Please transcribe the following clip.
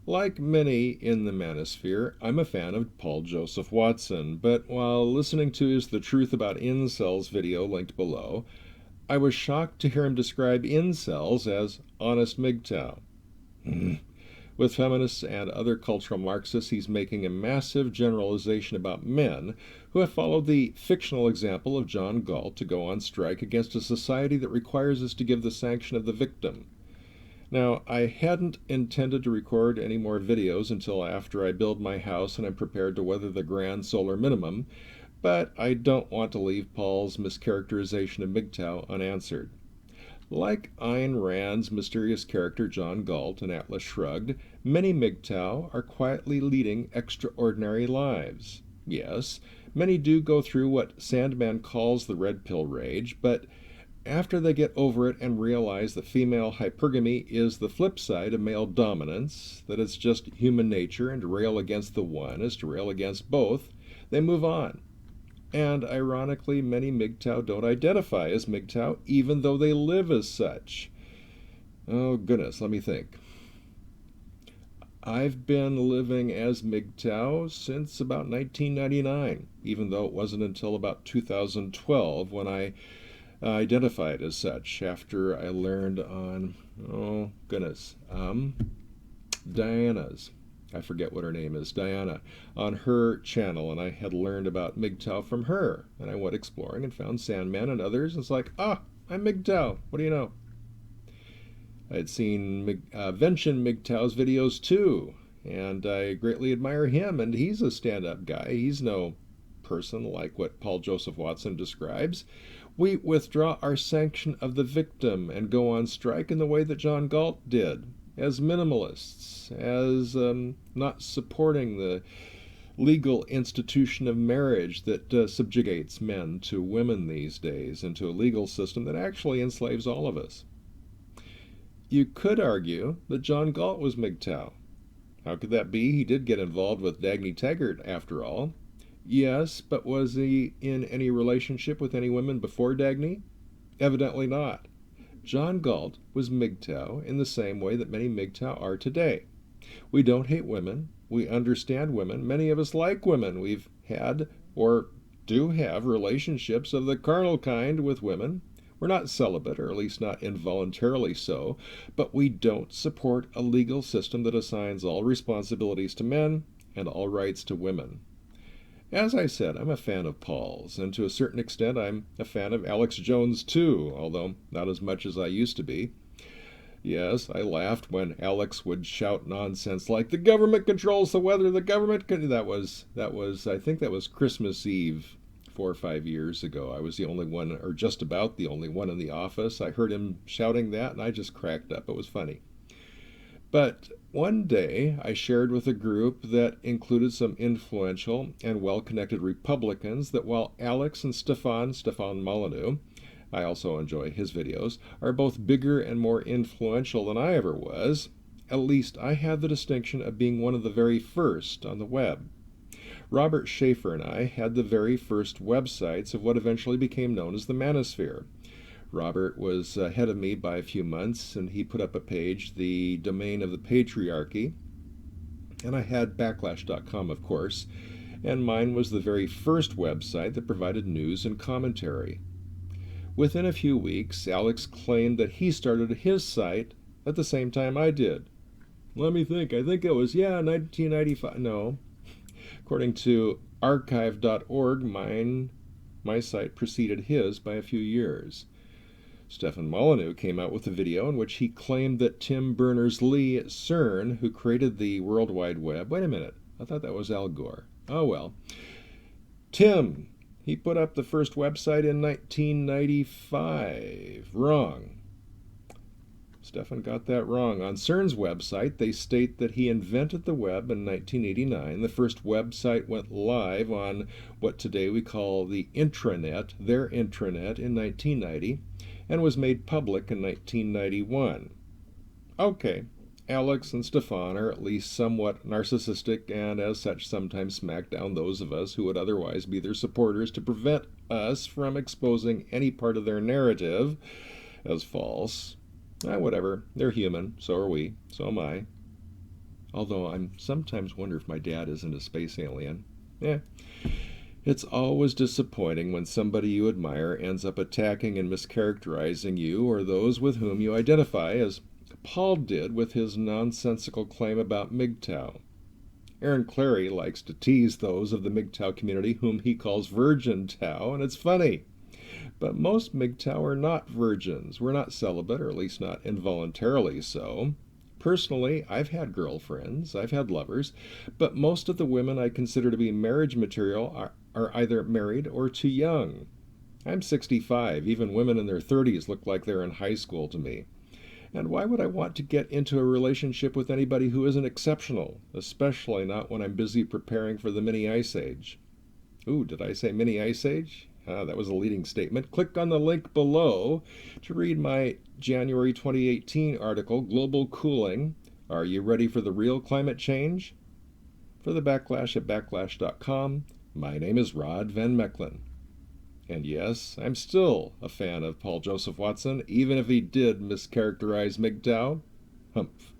Like many in the manosphere, I'm a fan of Paul Joseph Watson, but while listening to his The Truth About Incels video linked below, I was shocked to hear him describe incels as honest MGTOW. With feminists and other cultural Marxists, he's making a massive generalization about men who have followed the fictional example of John Galt to go on strike against a society that requires us to give the sanction of the victim. Now, I hadn't intended to record any more videos until after I build my house and I'm prepared to weather the grand solar minimum, but I don't want to leave Paul's mischaracterization of MGTOW unanswered. Like Ayn Rand's mysterious character John Galt in Atlas Shrugged, many MGTOW are quietly leading extraordinary lives. Yes, many do go through what Sandman calls the red pill rage, but after they get over it and realize that female hypergamy is the flip side of male dominance, that it's just human nature and to rail against the one is to rail against both, they move on. And ironically, many MGTOW don't identify as MGTOW even though they live as such. Oh goodness, let me think. I've been living as MGTOW since about 1999, even though it wasn't until about 2012 when I identified as such after I learned on, oh goodness, Diana's, I forget what her name is, Diana, on her channel, and I had learned about MGTOW from her, and I went exploring and found Sandman and others, and it's like, I'm MGTOW, what do you know? I had seen Vention MGTOW's videos too, and I greatly admire him, and he's a stand-up guy. He's no person like what Paul Joseph Watson describes. We withdraw our sanction of the victim and go on strike in the way that John Galt did, as minimalists, as not supporting the legal institution of marriage that subjugates men to women these days, into a legal system that actually enslaves all of us. You could argue that John Galt was MGTOW. How could that be? He did get involved with Dagny Taggart, after all. Yes, but was he in any relationship with any women before Dagny? Evidently not. John Galt was MGTOW in the same way that many MGTOW are today. We don't hate women. We understand women. Many of us like women. We've had or do have relationships of the carnal kind with women. We're not celibate, or at least not involuntarily so, but we don't support a legal system that assigns all responsibilities to men and all rights to women. As I said, I'm a fan of Paul's, and to a certain extent I'm a fan of Alex Jones too, although not as much as I used to be. Yes, I laughed when Alex would shout nonsense like, the government controls the weather, the government that was I think that was Christmas Eve 4 or 5 years ago. I was the only one, or just about the only one in the office. I heard him shouting that and I just cracked up. It was funny. But one day I shared with a group that included some influential and well-connected Republicans that while Alex and Stefan Molyneux, I also enjoy his videos, are both bigger and more influential than I ever was, at least I had the distinction of being one of the very first on the web. Robert Schaefer and I had the very first websites of what eventually became known as the Manosphere. Robert was ahead of me by a few months, and he put up a page, the domain of the patriarchy, and I had Backlash.com, of course, and mine was the very first website that provided news and commentary. Within a few weeks, Alex claimed that he started his site at the same time I did. Let me think, I think it was, 1995, no. According to archive.org, my site preceded his by a few years. Stefan Molyneux came out with a video in which he claimed that Tim Berners-Lee at CERN, who created the World Wide Web, wait a minute, I thought that was Al Gore. Oh well. Tim, he put up the first website in 1995. Wrong. Stefan got that wrong. On CERN's website, they state that he invented the web in 1989. The first website went live on what today we call the intranet, their intranet, in 1990, and was made public in 1991. Okay, Alex and Stefan are at least somewhat narcissistic and as such sometimes smack down those of us who would otherwise be their supporters to prevent us from exposing any part of their narrative as false. Whatever, they're human, so are we, so am I. Although I sometimes wonder if my dad isn't a space alien. Eh, it's always disappointing when somebody you admire ends up attacking and mischaracterizing you or those with whom you identify, as Paul did with his nonsensical claim about MGTOW. Aaron Clary likes to tease those of the MGTOW community whom he calls Virgin Tau, and it's funny. But most MGTOW are not virgins. We're not celibate, or at least not involuntarily so. Personally, I've had girlfriends, I've had lovers, but most of the women I consider to be marriage material are either married or too young. I'm 65. Even women in their 30s look like they're in high school to me. And why would I want to get into a relationship with anybody who isn't exceptional, especially not when I'm busy preparing for the mini ice age? Ooh, did I say mini ice age? That was a leading statement. Click on the link below to read my January 2018 article, Global Cooling. Are you ready for the real climate change? For the Backlash at Backlash.com, my name is Rod Van Mecklin. And yes, I'm still a fan of Paul Joseph Watson, even if he did mischaracterize MGTOW. Humph.